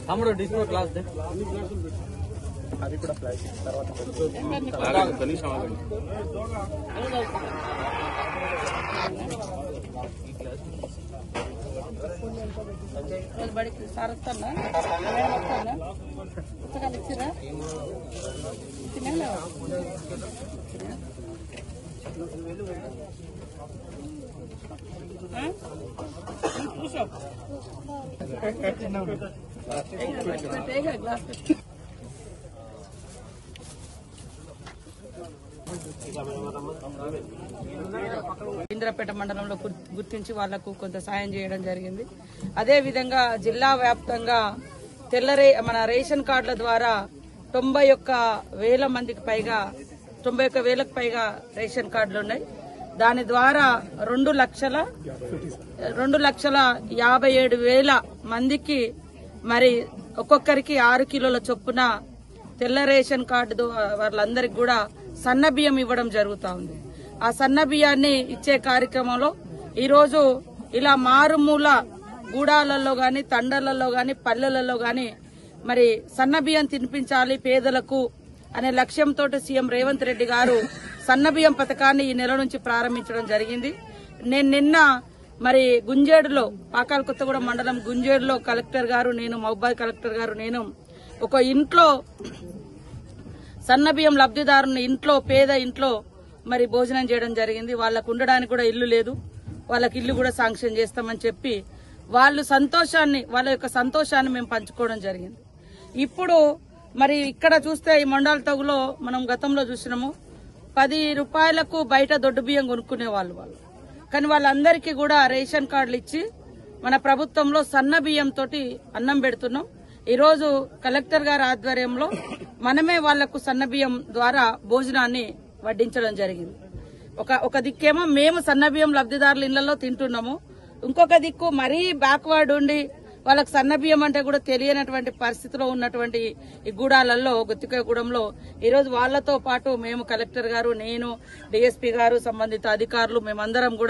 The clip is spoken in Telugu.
తమ్ముడు డిస్ప్లే క్లాస్ అది కూడా ప్లాస్టిక్ తర్వాత బడికి సార్ వస్తానా పుస్తకాలు ఇచ్చిరా కూర్చో గ్లాస్ ఇంద్రపేట మండలంలో గుర్తించి వాళ్లకు కొంత సాయం చేయడం జరిగింది. అదే విధంగా జిల్లా వ్యాప్తంగా మన రేషన్ కార్డుల ద్వారా 91,000 మందికి పైగా 91,000కు పైగా రేషన్ కార్డులు ఉన్నాయి. దాని ద్వారా 2,57,000 మందికి మరి ఒక్కొక్కరికి 6 కిలోల చొప్పున తెల్ల రేషన్ కార్డు వాళ్ళందరికీ కూడా సన్న బియ్యం ఇవ్వడం జరుగుతూ ఉంది. ఆ సన్న బియ్యాన్ని ఇచ్చే కార్యక్రమంలో ఈరోజు ఇలా మారుమూల గూడాలలో గాని తండలలో గాని పల్లెలలో గాని మరి సన్న బియ్యం తినిపించాలి పేదలకు అనే లక్ష్యంతో సీఎం రేవంత్ రెడ్డి గారు సన్న బియ్యం పథకాన్ని ఈ నెల నుంచి ప్రారంభించడం జరిగింది. నేను నిన్న మరి గుంజేడులో పాకాల కొత్తగూడెం మండలం గుంజేడులో కలెక్టర్ గారు నేను మహబూబాద్ కలెక్టర్ గారు నేను ఒక ఇంట్లో సన్న బియ్యం లబ్ధిదారుని ఇంట్లో పేద ఇంట్లో మరి భోజనం చేయడం జరిగింది. వాళ్ళకు ఉండడానికి కూడా ఇల్లు లేదు, వాళ్ళకి ఇల్లు కూడా శాంక్షన్ చేస్తామని చెప్పి వాళ్ళ యొక్క సంతోషాన్ని మేము పంచుకోవడం జరిగింది. ఇప్పుడు మరి ఇక్కడ చూస్తే ఈ మండల తగులో మనం గతంలో చూసినాము 10 రూపాయలకు బయట దొడ్డు బియ్యం కొనుక్కునే వాళ్ళు కానీ వాళ్ళందరికీ కూడా రేషన్ కార్డులు ఇచ్చి మన ప్రభుత్వంలో సన్న బియ్యం తోటి అన్నం పెడుతున్నాం. ఈరోజు కలెక్టర్ గారి ఆధ్వర్యంలో మనమే వాళ్లకు సన్న బియ్యం ద్వారా భోజనాన్ని వడ్డించడం జరిగింది. ఒక దిక్కేమో మేము సన్న బియ్యం లబ్ధిదారుల ఇళ్లలో తింటున్నాము, ఇంకొక దిక్కు మరీ బ్యాక్వర్డ్ ఉండి వాళ్ళకు సన్న బియ్యం అంటే కూడా తెలియనటువంటి పరిస్థితిలో ఉన్నటువంటి ఈ గూడాలలో గుత్తికాయగూడెంలో ఈరోజు వాళ్లతో పాటు మేము కలెక్టర్ గారు నేను డిఎస్పీ గారు సంబంధిత అధికారులు మేమందరం కూడా